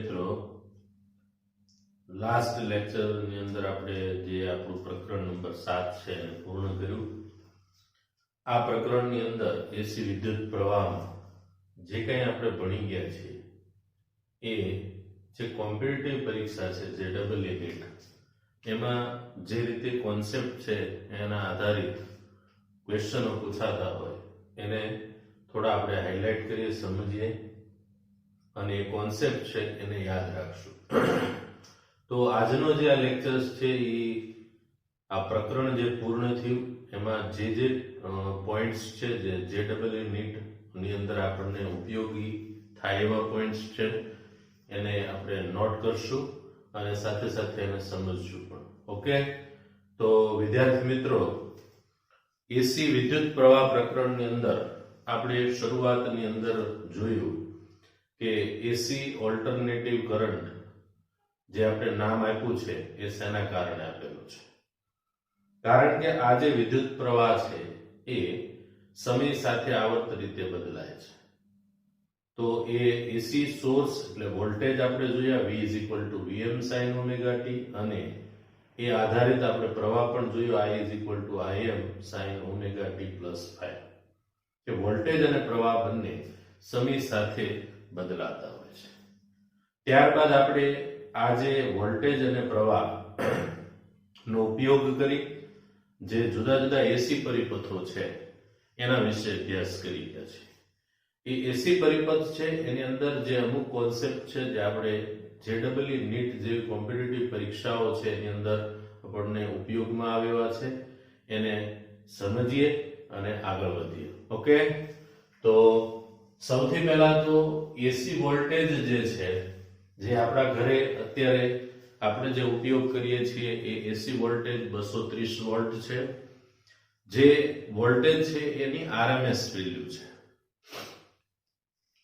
મિત્રો, લાસ્ટ લેક્ચરની અંદર આપણે જે આપણું પ્રકરણ નંબર 7 છે એને પૂર્ણ કર્યું. આ પ્રકરણની અંદર એસી વિદ્યુત પ્રવાહમાં જે કંઈ આપણે ભણી ગયા છીએ એ જે કોમ્પિટિટિવ પરીક્ષા છે જે JEE એમાં જે રીતે કોન્સેપ્ટ છે એના આધારિત ક્વેશ્ચનો પૂછાતા હોય એને થોડા આપણે હાઇલાઇટ કરીએ, સમજીએ અને એ કોન્સેપ્ટ છે એને યાદ રાખશું. તો આજનો જે આ લેક્ચર્સ છે એ આ પ્રકરણ જે પૂર્ણ થયું એમાં જે પોઈન્ટ્સ છે જે JEE ની અંદર આપણને ઉપયોગી થાય એવા પોઈન્ટ્સ છે એને આપણે નોટ કરશું અને સાથે સાથે એને સમજશું પણ. ઓકે, તો વિદ્યાર્થી મિત્રો, એસી વિદ્યુત પ્રવાહ પ્રકરણની અંદર આપણે શરૂઆતની અંદર જોયું કે એસી ઓલ્ટરનેટિવ કરંટ જે આપણે નામ આપ્યું છે એ શેના કારણે આપેલું છે? કારણ કે આ જે વિદ્યુત પ્રવાહ છે એ સમય સાથે આવર્ત રીતે બદલાય છે. તો એ એસી સોર્સ એટલે વોલ્ટેજ આપણે જોયા V Vm sin omega t, અને એ આધારિત આપણે પ્રવાહ પણ જોયો I Im sin omega t plus phi, કે વોલ્ટેજ અને પ્રવાહ બંને સમય સાથે બદલાતા હોય છે. ત્યારબાદ આપણે આ જે વોલ્ટેજ અને પ્રવાહ નો ઉપયોગ કરી જે જુદા જુદા એસી પરિપથો છે એના વિશે અભ્યાસ કરી ગયા છે. એ એસી પરિપથ છે એની અંદર જે અમુક કોન્સેપ્ટ છે જે આપણે JEE નીટ જેવી કોમ્પિટિટિવ પરીક્ષાઓ છે એની અંદર આપણને ઉપયોગમાં આવ્યા છે એને સમજીએ અને આગળ વધીએ. ઓકે, તો સૌથી પહેલા તો એસી વોલ્ટેજ જે છે જે આપણા ઘરે અત્યારે આપણે જે ઉપયોગ કરીએ છીએ એ એસી વોલ્ટેજ 230 વોલ્ટ છે. જે વોલ્ટેજ છે એની RMS વેલ્યુ છે.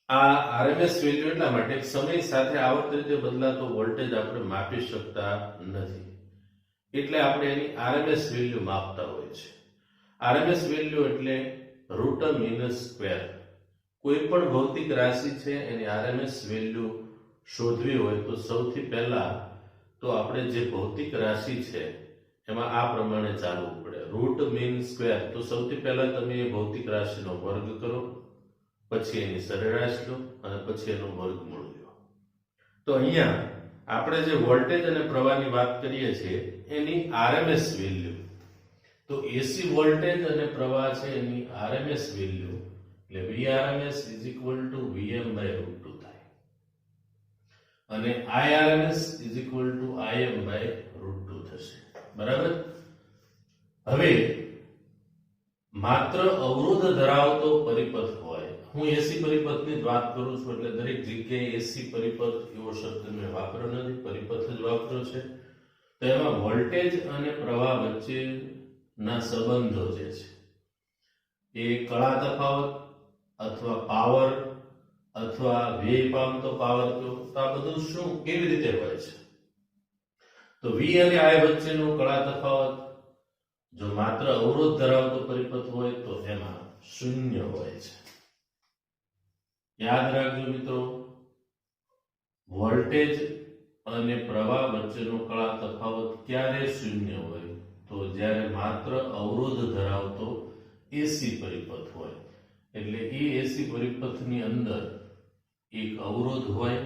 આ RMS વેલ્યુ એટલા માટે સમય સાથે આવર્ત રીતે બદલાતો વોલ્ટેજ આપણે માપી શકતા નથી, એટલે આપણે એની RMS વેલ્યુ માપતા હોય છે. RMS વેલ્યુ એટલે રૂટ મીન સ્ક્વેર. કોઈ પણ ભૌતિક રાશિ છે એની RMS વેલ્યુ શોધવી હોય તો સૌથી પહેલા તો આપણે જે ભૌતિક રાશિ છે એમાં આ પ્રમાણે ચાલવું પડે. રૂટ મીન સ્ક્વેર, તો સૌથી પહેલા તમે એ ભૌતિક રાશિનો વર્ગ કરો, પછી એની સરેરાશ લો અને પછી એનો વર્ગમૂળ લો. તો અહીંયા આપણે જે વોલ્ટેજ અને પ્રવાહની વાત કરીએ છીએ એની RMS વેલ્યુ, તો એસી વોલ્ટેજ અને પ્રવાહ છે એની RMS વેલ્યુ એટલે Vrms Vm/√2 થાય અને Irms Im/√2 થશે. બરાબર? હવે માત્ર અવરોધ ધરાવતો પરિપથ હોય, હું એસી પરિપથની જ વાત કરું છું એટલે દરેક જગ્યાએ એસી પરિપથ એવો શબ્દ મેં વાપર્યો નથી, પરિપથ જ વાપર્યો છે. તો એમાં વોલ્ટેજ અને પ્રવાહ વચ્ચેના સંબંધો જે છે એ કળા તફાવત અથવા પાવર અથવા વ્યય પામતો પાવર, તો આ બધું શું કેવી રીતે હોય છે? તો V અને I વચ્ચેનો કળા તફાવત જો માત્ર અવરોધ ધરાવતો પરિપથ હોય તો એમાં શૂન્ય હોય છે. યાદ રાખજો મિત્રો, વોલ્ટેજ અને પ્રવાહ વચ્ચેનો કળા તફાવત ક્યારે શૂન્ય હોય? તો જ્યારે માત્ર અવરોધ ધરાવતો એસી પરિપથ હોય. એટલે એ એસી પરિપથની અંદર એક અવરોધ હોય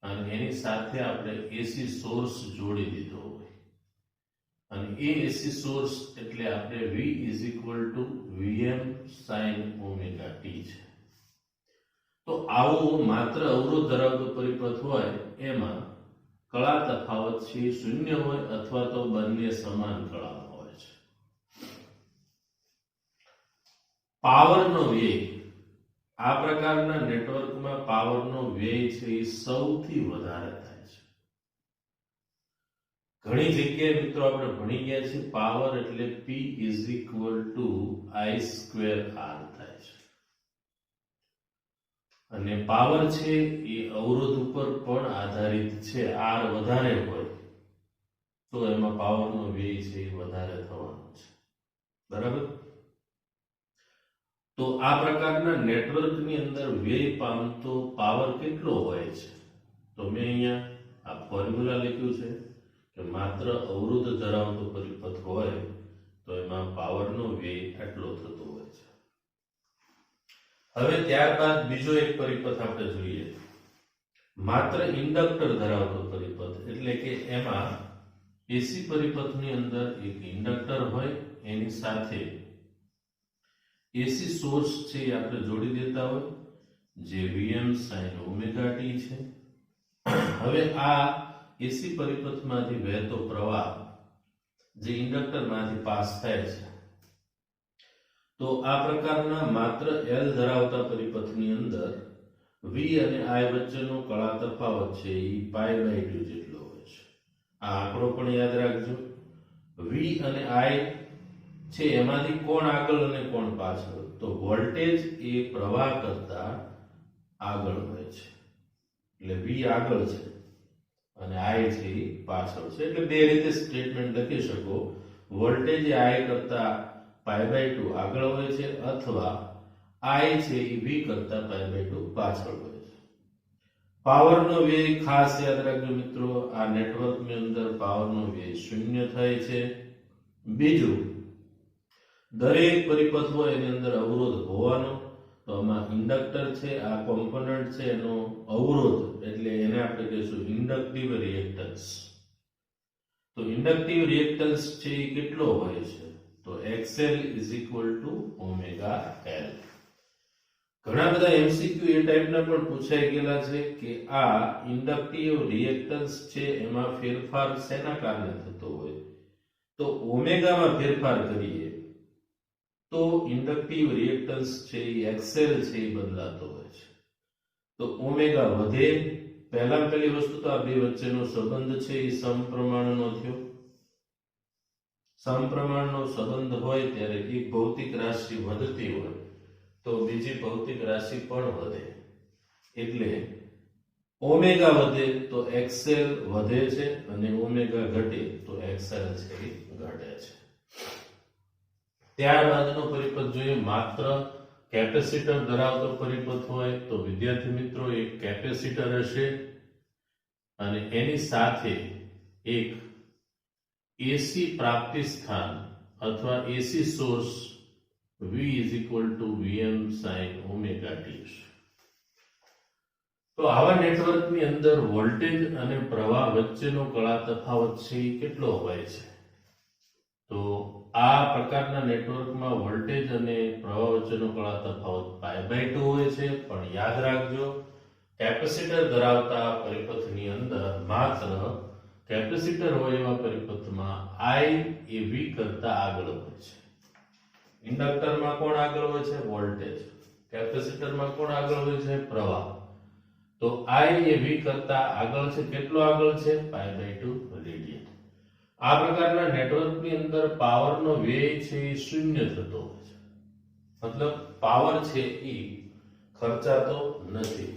અને એની સાથે આપણે એસી સોર્સ જોડી દીધો હોય, અને એ એસી સોર્સ એટલે આપણે V Vm sin omega t છે. તો આવો માત્ર અવરોધ ધરાવતો પરિપથ હોય એમાં કળા તફાવત છે શૂન્ય હોય અથવા તો બંને સમાન કળા હોય છે. પાવરનો વ્યય, આ પ્રકારના નેટવર્કમાં પાવરનો વ્યય છે એ સૌથી વધારે થાય છે. ઘણી જગ્યાએ મિત્રો આપણે ભણી ગયા છીએ પાવર એટલે P I²R થાય છે, અને પાવર છે એ અવરોધ ઉપર પણ આધારિત છે. R વધારે હોય તો એમાં પાવરનો વ્યય છે એ વધારે થવાનો છે. બરાબર? તો આ પ્રકારના નેટવર્કની અંદર વ્યય પામતો પાવર કેટલો હોય છે? તો તો મેં અહીંયા આ ફોર્મ્યુલા લખ્યું છે કે માત્ર અવરોધ ધરાવતો પરિપથ હોય તો એમાં પાવરનો વ્યય આટલો થતો હોય છે. હવે ત્યારબાદ બીજો એક પરિપથ આપણે જોઈએ, માત્ર ઇન્ડક્ટર ધરાવતો પરિપથ, એટલે કે એમાં એસી પરિપથની અંદર એક ઇન્ડક્ટર હોય, એની સાથે એસી સોર્સ છે એ આપણે જોડી દેતા હોય, જે Vm sin ઓમેગા t છે. હવે આ એસી પરિપથમાંથી વહેતો પ્રવાહ જે ઇન્ડક્ટરમાંથી પાસ થાય છે, તો આ પ્રકારના માત્ર L ધરાવતા પરિપથની અંદર V અને I વચ્ચેનો કળા તફાવત છે એ π/2 જેટલો હોય છે. આ આંકડો પણ યાદ રાખજો. V અને I છે એમાંથી કોણ આગળ અને કોણ પાછળ, તો વોલ્ટેજ એ પ્રવાહ કરતા આગળ હોય છે, એટલે V આગળ છે અને I છે એ પાછળ છે. એટલે બે રીતે સ્ટેટમેન્ટ લખી શકો, વોલ્ટેજ એ I કરતા π/2 આગળ હોય છે, અથવા I છે એ V કરતા π/2 પાછળ હોય છે. પાવરનો વ્યય ખાસ યાદ રાખજો મિત્રો, આ નેટવર્કની અંદર પાવરનો વ્યય શૂન્ય થાય છે. બીજું, દરેક પરિપથ હોય એની અંદર અવરોધ હોવાનો, તો આમાં ઇન્ડક્ટર છે, આ કોમ્પોનન્ટ છે એનો અવરોધ, એટલે એને આપણે કહીશું ઇન્ડક્ટિવ રિએક્ટન્સ. તો ઇન્ડક્ટિવ રિએક્ટન્સ છે એ કેટલો હોય છે, તો XL = ઓમેગા L. ઘણા બધા એમસીક્યુ એ ટાઈપના પણ પૂછાઈ ગયેલા છે કે આ ઇન્ડક્ટિવ રિએક્ટન્સ છે એમાં ફેરફાર શેના કારણે થતો હોય, તો ઓમેગામાં ફેરફાર કરીએ તો ઇન્ડક્ટિવ રિએક્ટન્સ છે એ XL છે એ બદલાતો હોય છે. તો ઓમેગા વધે, પહેલી વસ્તુ તો આ બે વચ્ચેનો સંબંધ છે એ સમપ્રમાણનો થયો. સમપ્રમાણનો સંબંધ હોય ત્યારે એક ભૌતિક રાશિ વધતી હોય તો બીજી ભૌતિક રાશિ પણ વધે, એટલે ઓમેગા વધે તો XL વધે છે અને ઓમેગા ઘટે તો XL છે એ ઘટે છે. ત્યારબાદનો પરિપથ જોઈએ, માત્ર કેપેસિટર ધરાવતો પરિપથ હોય તો વિદ્યાર્થી મિત્રો એક કેપેસિટર હશે અને એની સાથે એક એસી પ્રાપ્તિ સ્થાન અથવા AC source V = Vm sin omega t. તો આવા નેટવર્કની અંદર વોલ્ટેજ અને પ્રવાહ વચ્ચેનો કળા તફાવત છે એ કેટલો હોય છે, તો આ પ્રકારના નેટવર્કમાં વોલ્ટેજ અને પ્રવાહ વચ્ચેનો કળા તફાવત π/2 હોય છે. પણ યાદ રાખજો, કેપેસિટર ધરાવતા પરિપથની અંદર માત્ર કેપેસિટર હોય એવા પરિપથમાં I એ V કરતા આગળ હોય છે. ઇન્ડક્ટરમાં કોણ આગળ હોય છે, વોલ્ટેજ. કેપેસિટરમાં કોણ આગળ હોય છે, પ્રવાહ. તો I એ V કરતા આગળ છે, કેટલો આગળ છે, π/2 રેડિયન. આ પ્રકારના નેટવર્કની અંદર પાવરનો વ્યય છે એ શૂન્ય થતો હોય છે, મતલબ પાવર છે એ ખર્ચાતો નથી.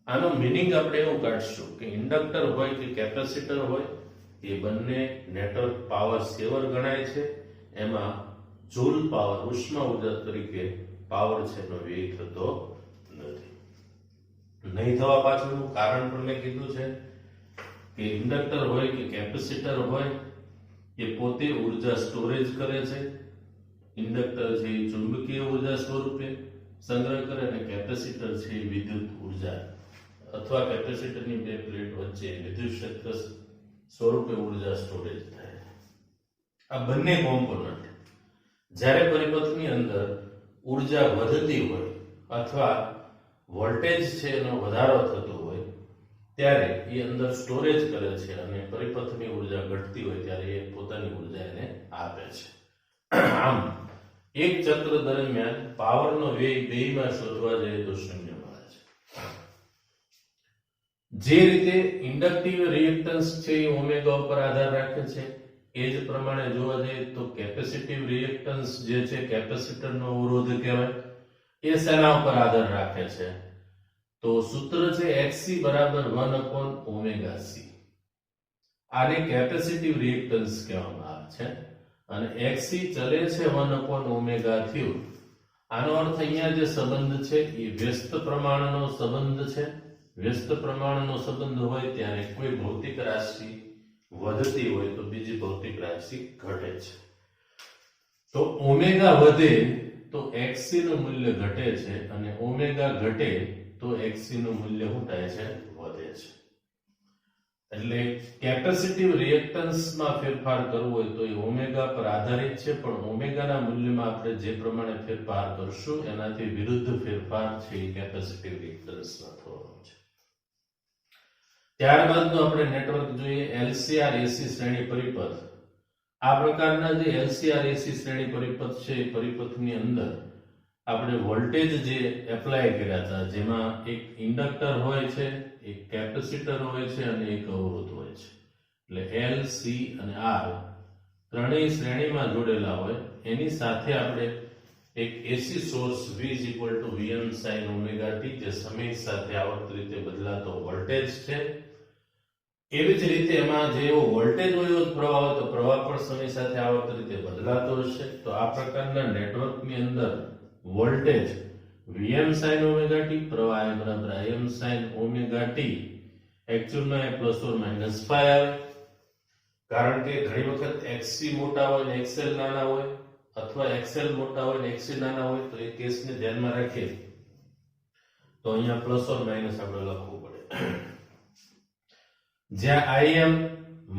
આનો મીનિંગ આપણે એવું કાઢશું કે ઇન્ડક્ટર હોય કે કેપેસિટર હોય એ બંને નેટવર્ક પાવર સેવર ગણાય છે. એમાં જૂલ પાવર, ઉષ્મા ઉર્જા તરીકે પાવર છે એનો વ્યય થતો નથી. નહીં થવા પાછળનું કારણ પણ મેં કીધું છે કે ઇન્ડક્ટર હોય કે કેપેસિટર હોય એ પોતે ઉર્જા સ્ટોરેજ કરે છે. ઇન્ડક્ટર છે એ ચુંબકીય ઉર્જા સ્વરૂપે સંગ્રહ કરે અને કેપેસિટર છે એ વિદ્યુત ઉર્જા અથવા કેપેસિટરની બે પ્લેટ વચ્ચે વિદ્યુત ક્ષેત્ર સ્વરૂપે ઉર્જા સ્ટોરેજ થાય. આ બંને કોમ્પોનન્ટ જ્યારે પરિપથની અંદર ઉર્જા વધતી હોય અથવા વોલ્ટેજ છે એનો વધારો થતો હોય ત્યારે એ અંદર સ્ટોરેજ કરે છે અને પરિપથની ઉર્જા ઘટતી હોય ત્યારે એ પોતાની ઉર્જા એને આપે છે. આમ એક ચક્ર દરમિયાન પાવરનો વ્યય બેયમાં શોધવા જઈએ તો શૂન્ય મળે છે. જે રીતે ઇન્ડક્ટિવ રિએક્ટન્સ છે એ ઓમેગા ઉપર આધાર રાખે છે, એ જ પ્રમાણે જોવા જઈએ તો કેપેસિટિવ રિએક્ટન્સ જે છે, કેપેસિટરનો અવરોધ કહેવાય, એ શેના ઉપર આધાર રાખે છે, તો સૂત્ર છે Xc = 1/ωc. આને કેપેસિટિવ રિએક્ટન્સ કહેવામાં આવે છે અને Xc ચલે છે 1/ω થયું. આનો અર્થ અહીંયા જે સંબંધ છે એ વ્યસ્ત પ્રમાણનો સંબંધ છે વ્યસ્ત પ્રમાણનો સંબંધ હોય ત્યારે કોઈ ભૌતિક રાશિ વધતી હોય તો બીજી ભૌતિક રાશિ ઘટે છે. તો ઓમેગા વધે તો xc નું મૂલ્ય ઘટે છે અને ઓમેગા ઘટે તો xc નું મૂલ્ય શું થાય છે? વધે છે. એટલે કેપેસિટિવ રિએક્ટન્સમાં ફેરફાર કરવો હોય તો એ ઓમેગા પર આધારિત છે, પણ ઓમેગાના મૂલ્યમાં આપણે જે પ્રમાણે ફેરફાર કરશું એનાથી વિરુદ્ધ ફેરફાર છે એ કેપેસિટિવ રિએક્ટન્સમાં થવાનો છે. ત્યારબાદનું આપણે નેટવર્ક જોઈએ LCR AC શ્રેણી પરિપથ. આ પ્રકારના જે LCR AC શ્રેણી પરિપથ છે એ પરિપથની અંદર આપણે વોલ્ટેજ જે એપ્લાય કર્યા હતા, જેમાં એક ઇન્ડક્ટર હોય છે, એક કેપેસિટર હોય છે અને એક અવરોધ હોય છે. એટલે L, C અને R ત્રણેય શ્રેણીમાં જોડેલા હોય. એની સાથે આપણે એક AC source V Vm sin omega t જે સમય સાથે આવર્ત રીતે બદલાતો વોલ્ટેજ છે. એવી જ રીતે એમાં જેવો વોલ્ટેજ હોય એવો જ પ્રવાહ હોય તો પ્રવાહ પણ સમય સાથે આવર્ત રીતે બદલાતો હશે. તો આ પ્રકારના નેટવર્કની અંદર voltage Vm sin omega t, પ્રવાહ I બરાબર Im sin omega t, એકચ્યુઅલમાં એ પ્લસ ઓર માઇનસ પાઈ આવે. કારણ કે ઘણી વખત XC મોટા હોય ને XL નાના હોય, અથવા XL મોટા હોય ને XC નાના હોય, તો એ કેસને ધ્યાનમાં રાખીએ તો અહીંયા પ્લસ ઓર માઇનસ આપણે લખવું પડે. જ્યાં Im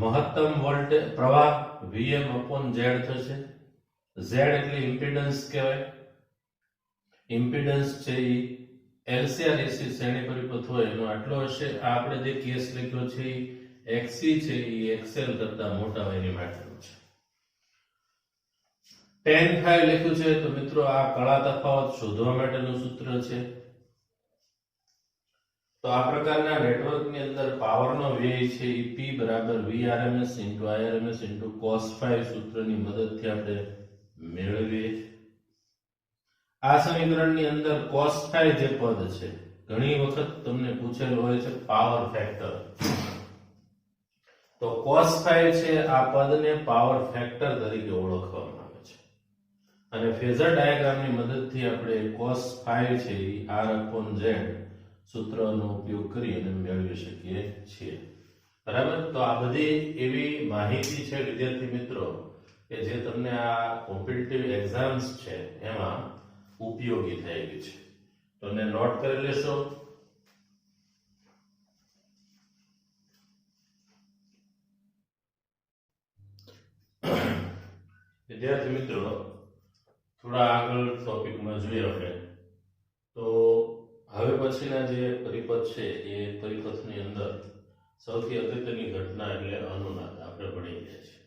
મહત્તમ વોલ્ટેજ પ્રવાહ Vm upon Z થશે. Z એટલે ઇમ્પિડન્સ કહેવાય. ઇમ્પિડન્સ છે એ LCR AC શ્રેણી પરિપથ હોય એનો આટલો હશે. આ આપણે જે કેસ લખ્યો છે એ XC છે એ XL કરતા મોટા હોય એની માટેનો છે. tan phi લખ્યું છે તો મિત્રો આ કળા તફાવત શોધવા માટેનું સૂત્ર છે. તો આ પ્રકારના નેટવર્કની અંદર પાવરનો વ્યય છે એ P બરાબર Vrms Irms cos phi સૂત્રની મદદથી આપણે મેળવીએ છીએ. આ સમીકરણની અંદર cos phi જે પદ છે, ઘણી વખત તમને પૂછેલું હોય છે પાવર ફેક્ટર. તો cos phi છે આ પદને પાવર ફેક્ટર તરીકે ઓળખવામાં આવે છે અને ફેઝર ડાયાગ્રામની મદદથી આપણે cos phi છે એ R/Z સૂત્રનો ઉપયોગ કરી અને મેળવી શકીએ છીએ. બરાબર. તો આ બધી એવી માહિતી છે વિદ્યાર્થી મિત્રો કે જે તમને આ કોમ્પિટિટિવ એક્ઝામ્સ છે એમાં ઉપયોગી થયેલી છે. તો એને નોટ કરી લેશો. વિદ્યાર્થી મિત્રો થોડા આગળ ટોપિકમાં જોઈએ આપણે. તો હવે પછીના જે પરિપથ છે એ પરિપથની અંદર સૌથી અગત્યની ઘટના એટલે અનુનાદ આપણે ભણી ગયા છીએ.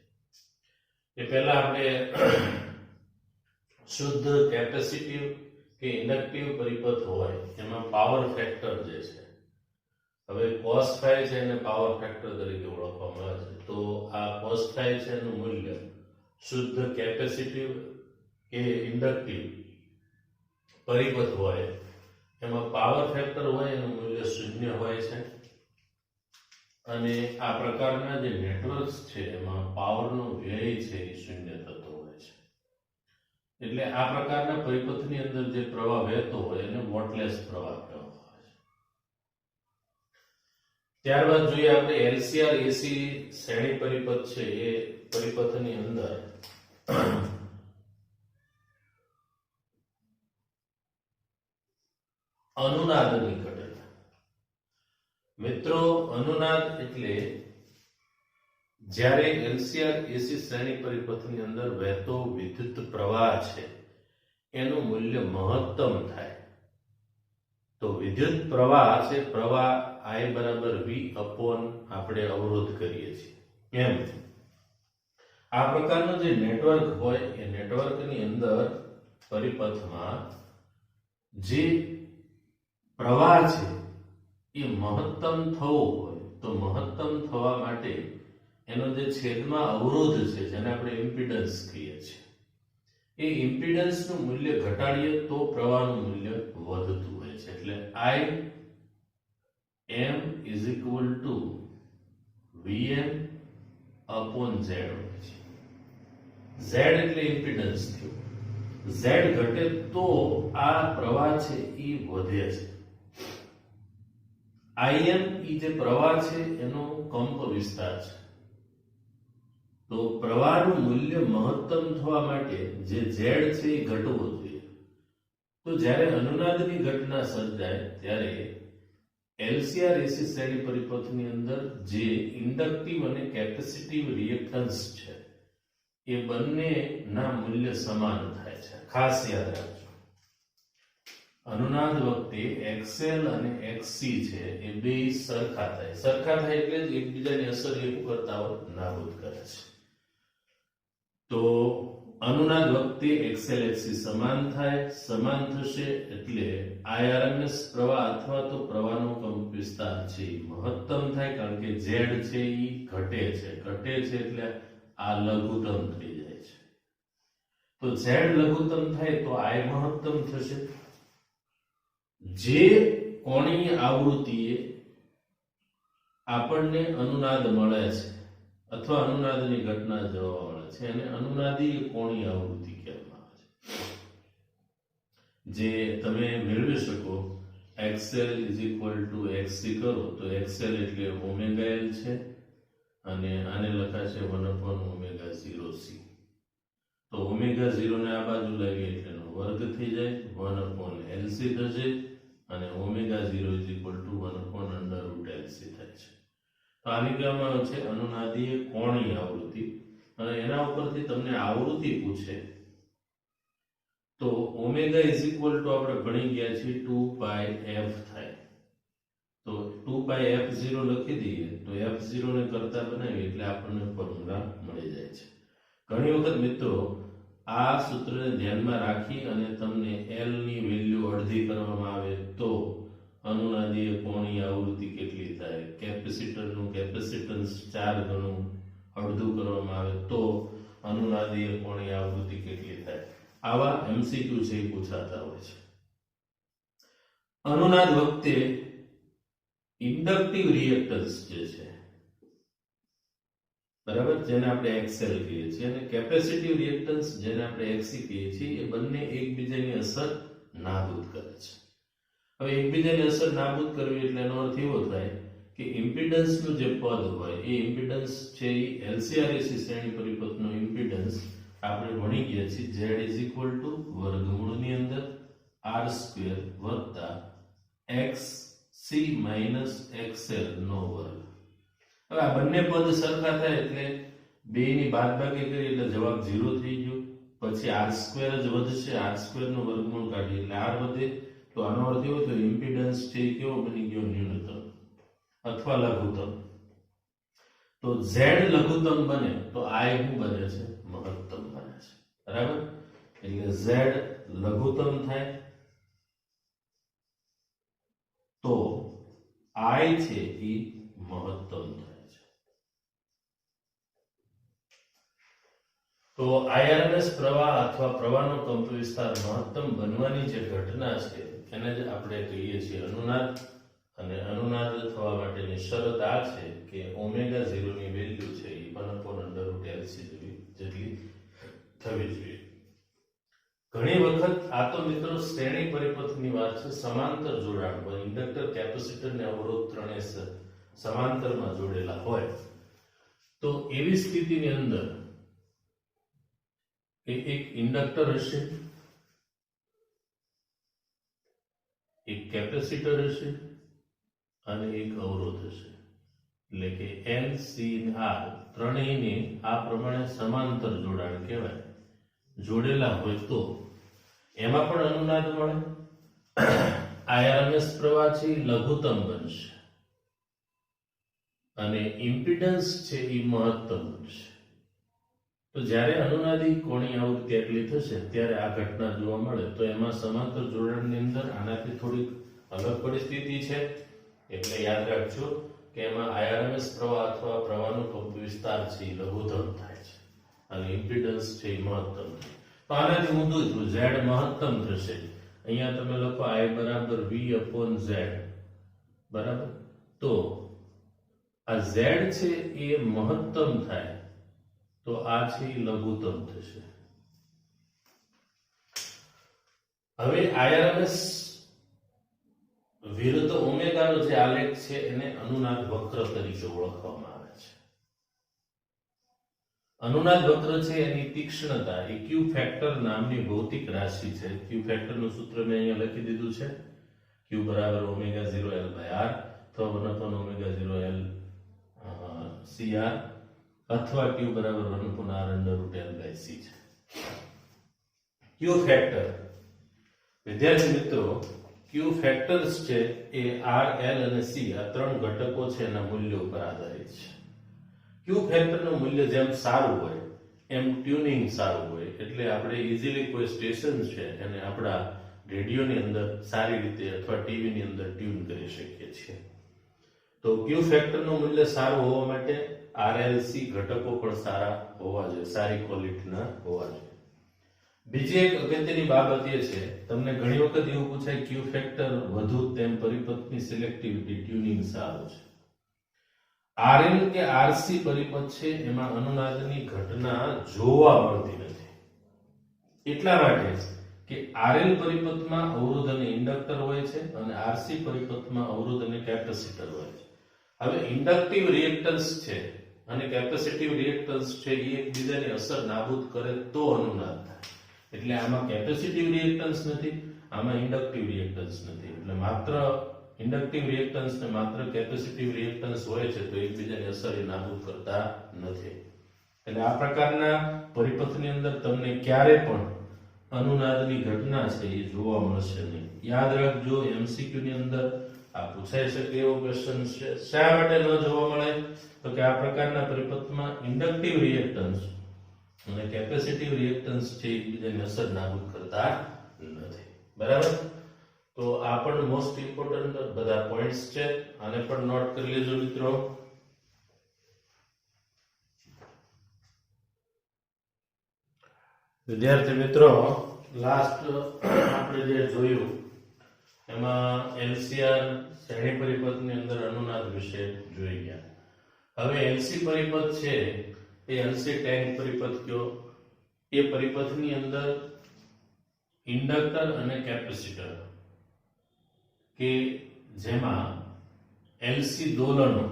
એ પહેલા આપણે શુદ્ધ કેપેસિટિવ કે ઇન્ડક્ટિવ પરિપથ હોય એમાં પાવર ફેક્ટર જે છે, હવે cos phi છે એને પાવર ફેક્ટર તરીકે ઓળખવામાં આવે છે. તો આ cos phi છે એનું મૂલ્ય શુદ્ધ કેપેસિટિવ કે ઇન્ડક્ટિવ પરિપથ હોય એમાં પાવર ફેક્ટર હોય એનું મૂલ્ય 0 હોય છે. અને આ પ્રકારના જે નેટવર્ક્સ છે એમાં પાવરનો વ્યય છે એ 0 થતો હોય છે. એટલે આ પ્રકારના પરિપથની અંદર જે પ્રવાહ વહેતો હોય એને વોટલેસ પ્રવાહ કહેવામાં આવે છે. ત્યારબાદ જોઈએ આપણે LCR AC શ્રેણી પરિપથ છે એ પરિપથની અંદર અનુનાદની ઘટના. મિત્રો અનુનાદ એટલે જ્યારે LCR AC શ્રેણી પરિપથની અંદર વહેતો વિદ્યુત પ્રવાહ છે એનું મૂલ્ય મહત્તમ થાય. તો વિદ્યુત પ્રવાહ છે, પ્રવાહ I બરાબર V upon આપણે અવરોધ કરીએ છીએ એમ આ પ્રકારનું જે નેટવર્ક હોય એ નેટવર્કની અંદર પરિપથમાં જે પ્રવાહ છે એ મહત્તમ થવો હોય તો મહત્તમ થવા માટે એનો જે છેદમાં અવરોધ છે જેને આપણે ઇમ્પિડન્સ કહીએ છીએ એ ઇમ્પિડન્સનું મૂલ્ય ઘટાડીએ તો પ્રવાહનું મૂલ્ય વધતું હોય છે. એટલે Im is equal to Vm upon Z હોય છે. Z એટલે ઇમ્પિડન્સ થયું. Z ઘટે તો આ પ્રવાહ છે એ વધે છે. Im ઈ જે પ્રવાહ છે એનો કંપ વિસ્તાર છે. તો પ્રવાહનું મૂલ્ય મહત્તમ થવા માટે જે z છે એ ઘટવો જોઈએ. તો જ્યારે અનુનાદની ઘટના સર્જાય ત્યારે LCR AC શ્રેણી પરિપથની અંદર જે ઇન્ડક્ટિવ અને કેપેસિટિવ રિએક્ટન્સ છે એ બંનેના મૂલ્ય સમાન થાય છે. ખાસ યાદ રાખજો, અનુનાદ વખતે XL અને XC છે એ બે સરખા થાય. સરખા થાય એટલે જ એકબીજાની અસર એ કરતા હોય, નાબૂદ કરે છે. તો અનુનાદ વખતે XL XC સમાન થાય, સમાન થશે એટલે IRMS પ્રવાહ અથવા તો પ્રવાહનો કંપ વિસ્તાર છે મહત્તમ થાય, કારણ કે Z છે એ ઘટે છે. ઘટે છે એટલે આ લઘુત્તમ થઈ જાય છે. તો Z લઘુત્તમ થાય તો I મહત્તમ થશે. જે કોણીય આવૃત્તિએ આપણને અનુનાદ મળે છે અથવા અનુનાદની ઘટના જોવા મળે છે અને અનુનાદીય કોણીય આવૃત્તિ કહેવામાં આવે છે. જે તમે મેળવી શકો XL XC કરો તો XL એટલે ઓમેગા L છે અને આને લખાશે 1/ω0c. તો ઓમેગા 0 ને આ બાજુ લાવીએ એટલે એનો વર્ગ થઈ જાય, 1/LC થશે અને ઓમેગા 0 1/√LC થાય છે. તો આની કહેવામાં આવે છે અનુનાદીય કોણીય આવૃત્તિ. અને એના ઉપરથી તમને આવૃત્તિ પૂછે તો ઓમેગા આપણે ભણી ગયા છીએ 2πf થાય. તો 2πf0 લખી દઈએ તો f0 ને કરતા બનાવીએ એટલે આપણને ફોર્મ્યુલા મળી જાય છે. ઘણી વખત મિત્રો આ સૂત્રને ધ્યાનમાં રાખી અને તમને L ની વેલ્યુ અડધી કરવામાં આવે તો અનુનાદીય કોણીય આવૃત્તિ કેટલી થાય, કેપેસિટરનું કેપેસિટન્સ 4 ગણું અડધું કરવામાં આવે તો અનુનાદીય કોણીય આવૃત્તિ કેટલી થાય, આવા MCQ છે એ પૂછાતા હોય છે. અનુનાદ વખતે ઇન્ડક્ટિવ રિએક્ટન્સ જે છે બરાબર, જેને આપણે XL કહીએ છીએ, અને કેપેસિટિવ રિએક્ટન્સ જેને આપણે XC કહીએ છીએ, એ બંને એકબીજાની અસર નાબૂદ કરે છે. હવે એકબીજાની અસર નાબૂદ કરવી એટલે એનો અર્થ એવો થાય કે ઇમ્પિડન્સનું જે પદ હોય એ ઇમ્પિડન્સ છે એ LCR AC શ્રેણી પરિપથનો ઇમ્પિડન્સ આપણે ભણી ગયા છીએ Z વર્ગમૂળની અંદર R² વત્તા XC XL નો વર્ગ. હવે આ બંને પદ સરખા થાય એટલે બેની બાદબાકી કરી એટલે જવાબ 0 થઈ ગયો. પછી R² જ વધશે, R² નો વર્ગમૂળ કાઢીએ એટલે R વધે. તો આનો અર્થ એવો તો ઇમ્પિડન્સ છે એ કેવો બની ગયો, ન્યૂનતમ અથવા લઘુત્તમ. તો Z લઘુત્તમ બને તો I શું બને છે, મહત્તમ બને છે. બરાબર, એટલે Z લઘુત્તમ થાય તો I છે એ મહત્તમ થાય છે. તો IRMS પ્રવાહ અથવા પ્રવાહનો કંપ વિસ્તાર મહત્તમ બનવાની જે ઘટના છે એને જ આપણે કહીએ છીએ અનુનાદ. અને અનુનાદ થવા માટેની શરત આ છે કે ઓમેગા 0 ની વેલ્યુ છે એ 1/√LC જેટલી થવી જોઈએ. ઘણી વખત આ તો મિત્રો શ્રેણી પરિપથની વાત છે, સમાંતર જોડાણ હોય, ઇન્ડક્ટર કેપેસિટર ને અવરોધ ત્રણે સમાંતરમાં જોડેલા હોય તો એવી સ્થિતિની અંદર એક ઇન્ડક્ટર હશે, એક કેપેસિટર હશે અને એક અવરોધ હશે. એટલે કે L, C અને R ત્રણેયને આ પ્રમાણે સમાંતર જોડાણ કહેવાય. જોડેલા હોય તો એમાં પણ અનુનાદ મળે. IRMS પ્રવાહ છે એ લઘુત્તમ બનશે અને ઇમ્પિડન્સ છે એ મહત્તમ બનશે. તો જ્યારે અનુનાદી કોણીય આવૃત્તિ એટલી થશે ત્યારે આ ઘટના જોવા મળે. તો એમાં સમાંતર જોડાણની અંદર આનાથી થોડીક અલગ પરિસ્થિતિ છે. એટલે યાદ રાખજો કે એમાં IRMS પ્રવાહ અથવા પ્રવાહનો કંપ વિસ્તાર છે એ લઘુત્તમ થાય છે અને ઇમ્પિડન્સ છે એ મહત્તમ થાય. તો આનાથી ઊંધું થયું, Z મહત્તમ થશે. અહીંયા તમે લખો I બરાબર V/Z બરાબર. તો આ Z છે એ મહત્તમ થાય તો આ છે એ લઘુત્તમ થશે. હવે IRMS વિરુદ્ધ ઓમેગાનો જે આલેખ છે એને અનુનાદ વક્ર તરીકે ઓળખવામાં આવે છે. અનુનાદ વક્ર છે એની તીક્ષ્ણતા એ ક્યુ ફેક્ટર નામની ભૌતિક રાશિ છે. ક્યુ ફેક્ટરનું સૂત્ર મેં અહીંયા લખી દીધું છે. ક્યુ બરાબર ઓમેગા 0 L by R અથવા 1 ઓમેગા 0 L CR અથવા ક્યુ બરાબર 1 R under route L by C છે. ક્યુ ફેક્ટર વિદ્યાર્થી મિત્રો ક્યુ ફેક્ટર્સ છે એ R, L અને C આ ત્રણ ઘટકો છે એના મૂલ્યો ઉપર આધારિત છે. ક્યુ ફેક્ટરનું મૂલ્ય જેમ સારું હોય એમ ટ્યુનિંગ સારું હોય એટલે આપણે ઈઝીલી કોઈ સ્ટેશન છે એને આપણા રેડિયોની અંદર સારી રીતે અથવા ટીવીની અંદર ટ્યુન કરી શકીએ છીએ. તો ક્યુ ફેક્ટરનું મૂલ્ય સારું હોવા માટે RLC ઘટકો પણ સારા હોવા જોઈએ, સારી ક્વોલિટીના હોવા જોઈએ. બીજી એક અગત્યની બાબત એ છે તમને ઘણી વખત એવું પૂછાય ક્યુ ફેક્ટર વધુ તેમ પરિપથની સિલેક્ટિવિટી ટ્યુનિંગ સારું છે. RL કે RC પરિપથ છે એમાં અનુનાદની ઘટના જોવા મળતી નથી. એટલા માટે કે RL પરિપથમાં અવરોધ અને ઇન્ડક્ટર હોય છે અને RC પરિપથમાં અવરોધ અને કેપેસિટર હોય છે. હવે ઇન્ડક્ટિવ રિએક્ટન્સ છે અને કેપેસિટિવ રિએક્ટન્સ છે એ એકબીજાની અસર નાબૂદ કરે તો અનુનાદ થાય. એટલે આમાં કેપેસિટિવ રિએક્ટન્સ નથી, આમાં ઇન્ડક્ટિવ રિએક્ટન્સ નથી. એટલે માત્ર ઇન્ડક્ટિવ રિએક્ટન્સ ને માત્ર કેપેસિટિવ રિએક્ટન્સ હોય છે તો એકબીજાની અસર એ નાબૂદ કરતા નથી. એટલે આ પ્રકારના પરિપથની અંદર તમને ક્યારે પણ અનુનાદની ઘટના છે એ જોવા મળશે નહીં. યાદ રાખજો MCQ ની અંદર આ પૂછાઈ શકે એવો ક્વેશ્ચન છે. શા માટે ન જોવા મળે તો કે આ પ્રકારના પરિપથમાં ઇન્ડક્ટિવ રિએક્ટન્સ અને કેપેસિટિવ રિએક્ટન્સ છે એકબીજાની અસર નાબૂદ કરતા નથી. બરાબર? તો આ પણ મોસ્ટ ઇમ્પોર્ટન્ટ બધા પોઈન્ટ્સ છે. આને પણ નોટ કરી લેજો મિત્રો. વિદ્યાર્થી મિત્રો લાસ્ટ આપણે જે જોયું એમાં LCR શ્રેણી પરિપથની અંદર અનુનાદ વિશે જોઈ ગયા. હવે LC પરિપથ છે એ LC ટેંક પરિપથ કયો એ પરિપથની અંદર ઇન્ડક્ટર અને કેપેસિટર કે જેમાં LC દોલનો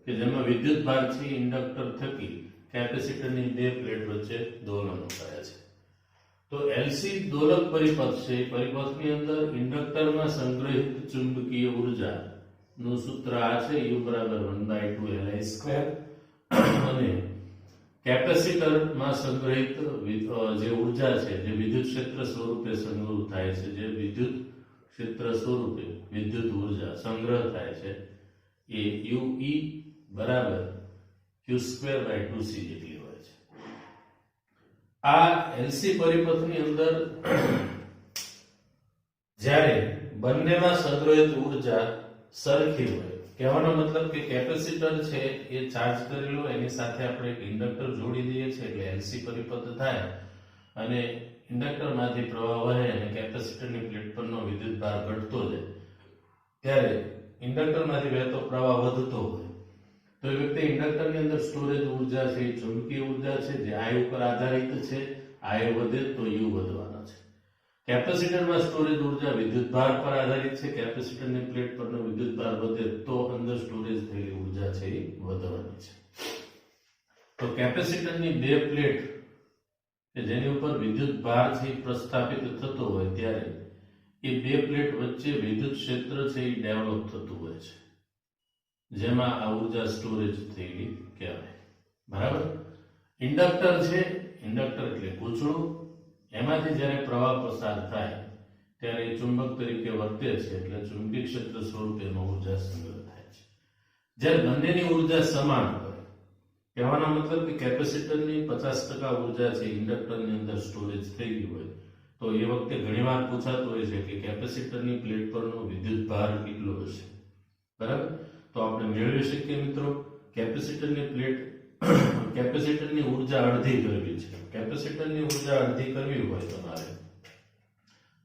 કે જેમાં વિદ્યુત ભારથી ઇન્ડક્ટર થકી કેપેસિટરની બે પ્લેટ વચ્ચે દોલનો થાય છે. તો LC દોલક પરિપથ છે એ પરિપથની અંદર ઇન્ડક્ટરમાં સંગ્રહિત ચુંબકીય ઉર્જા નું સૂત્ર આ છે U બરાબર 1/2 Li² અને કેપેસિટરમાં સંગ્રહિત જે ઉર્જા છે જે વિદ્યુત ક્ષેત્ર સ્વરૂપે સંગ્રહ થાય છે, જે વિદ્યુત ક્ષેત્ર સ્વરૂપે વિદ્યુત ઉર્જા સંગ્રહ થાય છે એ UE બરાબર Q²/2C જેટલી હોય છે. આ LC પરિપથની અંદર જ્યારે બંનેમાં સંગ્રહિત ઉર્જા સરખી હોય, કહેવાનો મતલબ કે કેપેસિટર છે એ ચાર્જ કરેલું એની સાથે આપણે એક ઇન્ડક્ટર જોડી દઈએ છીએ એટલે LC પરિપથ થાય અને ઇન્ડક્ટરમાંથી પ્રવાહ વહે અને કેપેસિટરની પ્લેટ પરનો વિદ્યુત ભાર ઘટતો જાય ત્યારે ઇન્ડક્ટરમાંથી વહેતો પ્રવાહ વધતો હોય તો એ વખતે ઇન્ડક્ટરની અંદર સ્ટોરેજ ઉર્જા છે એ ચુંબકીય ઉર્જા છે જે I ઉપર આધારિત છે. I વધે તો U વધવાનો છે. કેપેસિટરમાં સ્ટોરેજ ઉર્જા વિદ્યુત ભાર પર આધારિત છે. કેપેસિટરની પ્લેટ પરનો વિદ્યુત ભાર વધે તો અંદર સ્ટોરેજ થયેલી ઉર્જા છે એ વધવાની છે. તો કેપેસિટરની બે પ્લેટ કે જેની ઉપર વિદ્યુત ભાર છે પ્રસ્થાપિત થતો હોય ત્યારે એ બે પ્લેટ વચ્ચે વિદ્યુત ક્ષેત્ર છે એ ડેવલપ થતું હોય છે જેમાં આ ઉર્જા સ્ટોરેજ થયેલી કહેવાય. બરાબર? ઇન્ડક્ટર છે, ઇન્ડક્ટર એટલે પૂંછડું, એમાંથી જ્યારે પ્રવાહ પસાર થાય ત્યારે એ ચુંબક તરીકે વર્તે છે એટલે ચુંબકીય ક્ષેત્ર સ્વરૂપે એમાં ઉર્જા સંગ્રહ થાય છે. જ્યારે બંનેની ઉર્જા સમાન હોય, કહેવાનો મતલબ કે કેપેસિટરની 50% ઉર્જા છે ઇન્ડક્ટરની અંદર સ્ટોરેજ થઈ ગઈ હોય તો એ વખતે ઘણીવાર પૂછાતું હોય છે કે કેપેસિટરની પ્લેટ પરનો વિદ્યુત ભાર કેટલો હશે. બરાબર? તો આપણે મેળવી શકીએ મિત્રો કેપેસિટરની ઉર્જા અડધી કરવી છે. કેપેસિટરની ઉર્જા અડધી કરવી હોય તમારે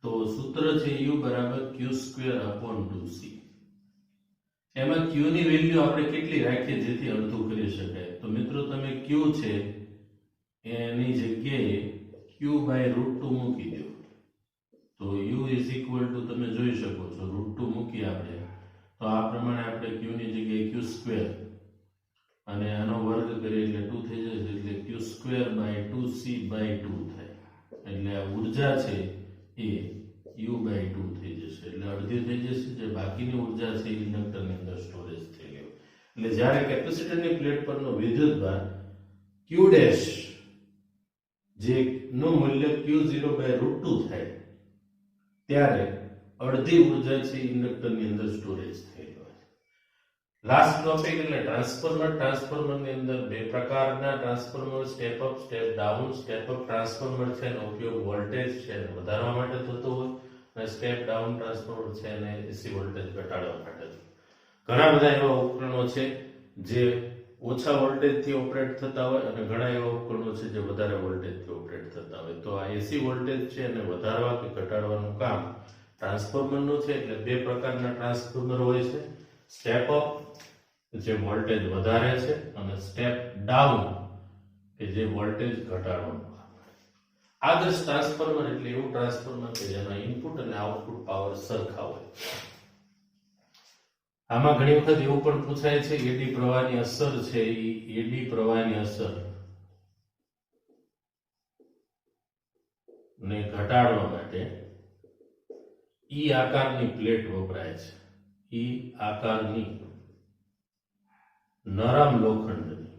તો સૂત્ર છે U બરાબર Q²/2C. એમાં Q ની વેલ્યુ આપણે કેટલી રાખીએ જેથી અડધું કરી શકાય? તો મિત્રો તમે Q છે એની જગ્યાએ q બાય √2 મૂકી દો તો u ઇઝ ઇક્વલ ટુ તમે જોઈ શકો છો √2 મૂકી આપણે તો આ પ્રમાણે આપણે q ની જગ્યાએ q સ્ક્વેર અને આનો વર્ગ કરીએ એટલે 2 થઈ જશે એટલે q square by 2c by 2 થાય એટલે આ ઊર્જા છે એ u બાય 2 થઈ જશે એટલે અડધી થઈ જશે જે બાકીની ઊર્જા છે એ ઇન્ડક્ટરની અંદર સ્ટોરેજ થઈ ગયો એટલે જ્યારે કેપેસિટરની પ્લેટ પરનો વિદ્યુતભાર q ડેશ જે નું મૂલ્ય q0 બાય √2 થાય ત્યારે અડધી ઊર્જા છે ઇન્ડક્ટરની અંદર સ્ટોરેજ થઈ ગયો લાસ્ટ ટોપિક એટલે ટ્રાન્સફોર્મરની અંદર બે પ્રકારના transformer step up step down step up transformer છે એનો ઉપયોગ વોલ્ટેજ છે એને વધારવા માટે થતો હોય અને સ્ટેપ ડાઉન ટ્રાન્સફોર્મર છે એને એસી વોલ્ટેજ ઘટાડવા માટે ઘણા બધા એવા ઉપકરણો છે જે ઓછા વોલ્ટેજથી ઓપરેટ થતા હોય અને ઘણા એવા ઉપકરણો છે જે વધારે વોલ્ટેજથી ઓપરેટ થતા હોય તો આ એસી વોલ્ટેજ છે એને વધારવા કે ઘટાડવાનું કામ ટ્રાન્સફોર્મરનું છે એટલે બે પ્રકારના ટ્રાન્સફોર્મર હોય છે સ્ટેપ અપ જે વોલ્ટેજ વધારે છે અને સ્ટેપ ડાઉન કે જે વોલ્ટેજ ઘટાડવાનું કામ કરે આદર્શ ટ્રાન્સફોર્મર એટલે એવું ટ્રાન્સફોર્મર કે જેના ઇનપુટ અને આઉટપુટ પાવર સરખા હોય આમાં ઘણી વખત એવું પણ પૂછાય છે એડી પ્રવાહની અસર છે એ એડી પ્રવાહની અસર ને ઘટાડવા માટે ઈ આકારની પ્લેટ વપરાય છે ઈ આકારની નરમ લોખંડની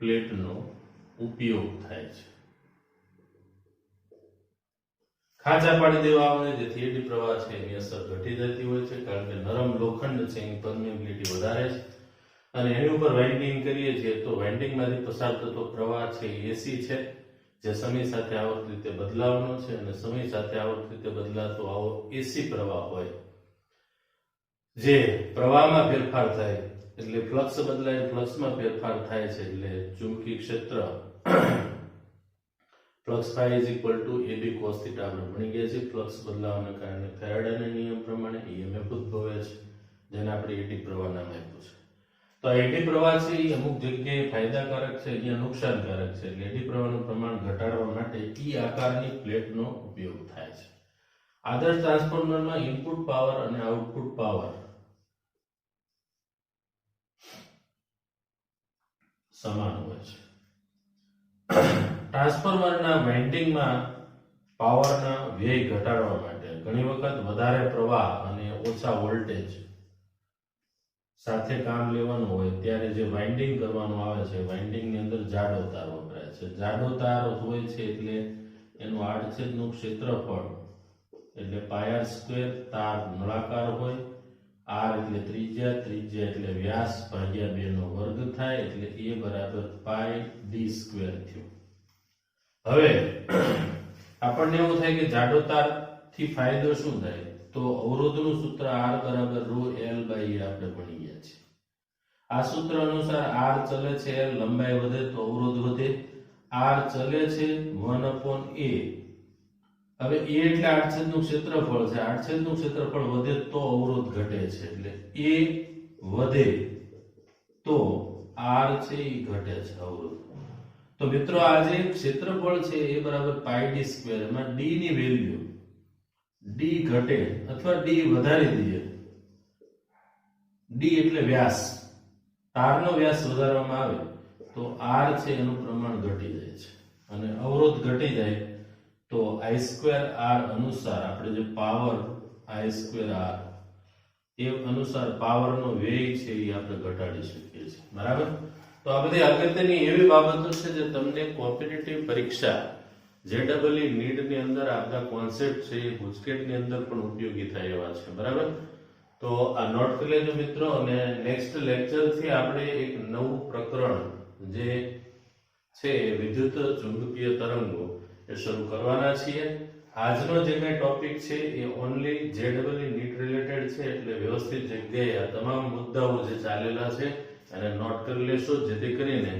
પ્લેટનો ઉપયોગ થાય છે ખાંચા પાડી દેવા આવે જેથી એડી પ્રવાહ છે એની અસર ઘટી જતી હોય છે કારણ કે નરમ લોખંડ છે એની પરમિએબિલિટી વધારે છે અને એની ઉપર વાઇન્ડિંગ કરીએ છીએ તો વાઇન્ડિંગમાંથી પસાર થતો પ્રવાહ છે એસી છે જે સમય સાથે આવર્ત રીતે બદલાવાનો છે અને સમય સાથે આવર્ત રીતે બદલાતો આવો એસી પ્રવાહ હોય જે પ્રવાહમાં ફેરફાર થાય એટલે ફ્લક્સ બદલાય ફ્લક્સમાં ફેરફાર થાય છે એટલે ચુંબકીય ક્ષેત્ર flux phi is equal to AB cos theta આપણે ભણી ગયા છે ફ્લક્સ બદલાવાના કારણે ફેરાડેના નિયમ પ્રમાણે EMF ઉદ્ભવે છે જેને આપણે એડી પ્રવાહ નામ આપ્યું છે તો એડી પ્રવાહ છે એ અમુક જગ્યાએ ફાયદાકારક છે અહીંયા નુકસાનકારક છે એટલે એડી પ્રવાહનું પ્રમાણ ઘટાડવા માટે ઈ આકારની પ્લેટનો ઉપયોગ થાય છે આદર્શ ટ્રાન્સફોર્મરમાં ઇનપુટ પાવર અને આઉટપુટ પાવર સમાન હોય છે ટ્રાન્સફોર્મરના વાઇન્ડિંગમાં પાવરના વ્યય ઘટાડવા માટે ઘણી વખત વધારે પ્રવાહ અને ઓછા વોલ્ટેજ સાથે કામ લેવાનું હોય ત્યારે જે વાઇન્ડિંગ કરવાનું આવે છે વાઇન્ડિંગની અંદર જાડો તાર વપરાય છે જાડો તાર હોય છે એટલે એનું આડછેદનું ક્ષેત્રફળ એટલે પાયર સ્ક્વેર તાર નળાકાર હોય r એટલે ત્રિજ્યા ત્રિજ્યા એટલે વ્યાસ ભાગ્યા 2 નો વર્ગ થાય એટલે a બરાબર પાઈ d સ્ક્વેર થયું હવે આપણને એવું થાય કે જાડો તાર થી ફાયદો શું થાય તો અવરોધનું સૂત્ર r બરાબર ρ l બાય a આપણે ભણી ગયા છે આ સૂત્ર અનુસાર r ચલે છે લંબાઈ વધે તો અવરોધ વધે r ચલે છે 1/a હવે a એટલે આડછેદનું ક્ષેત્રફળ છે આડછેદનું ક્ષેત્રફળ વધે તો અવરોધ ઘટે છે એટલે a વધે તો r છે એ ઘટે છે અવરોધ તો મિત્રો આ જે ક્ષેત્રફળ છે એ બરાબર પાઈ d સ્ક્વેર એમાં d ની વેલ્યુ d ઘટે અથવા d વધારી દઈએ d એટલે વ્યાસ તારનો વ્યાસ વધારવામાં આવે તો r છે એનું પ્રમાણ ઘટી જાય છે અને અવરોધ ઘટી જાય તો i2r અનુસાર આપણે જે પાવર i2r એ અનુસાર પાવરનો વ્યય છે એ આપણે ઘટાડી શકીએ છીએ બરાબર તો આ બધી અગત્યની એવી બાબતો છે જે તમને કોમ્પિટિટિવ પરીક્ષા JEE નીટ ની અંદર આ બધા કોન્સેપ્ટ છે એ ગુજકેટ ની અંદર પણ ઉપયોગી થાય એવા છે બરાબર તો આ નોટ કરી લેજો મિત્રો અને નેક્સ્ટ લેક્ચર થી આપણે એક નવું પ્રકરણ જે છે વિદ્યુત ચુંબકીય તરંગો એ શરૂ કરવાના છીએ આજનો જે કઈ ટોપિક છે એ ઓન્લી JEE નીટ રિલેટેડ છે એટલે વ્યવસ્થિત જગ્યાએ આ તમામ મુદ્દાઓ જે ચાલેલા છે એને નોટ કરી લેશો જેથી કરીને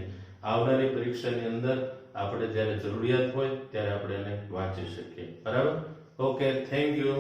આવનારી પરીક્ષાની અંદર આપણે જ્યારે જરૂરિયાત હોય ત્યારે આપણે એને વાંચી શકીએ બરાબર ઓકે થેન્ક યુ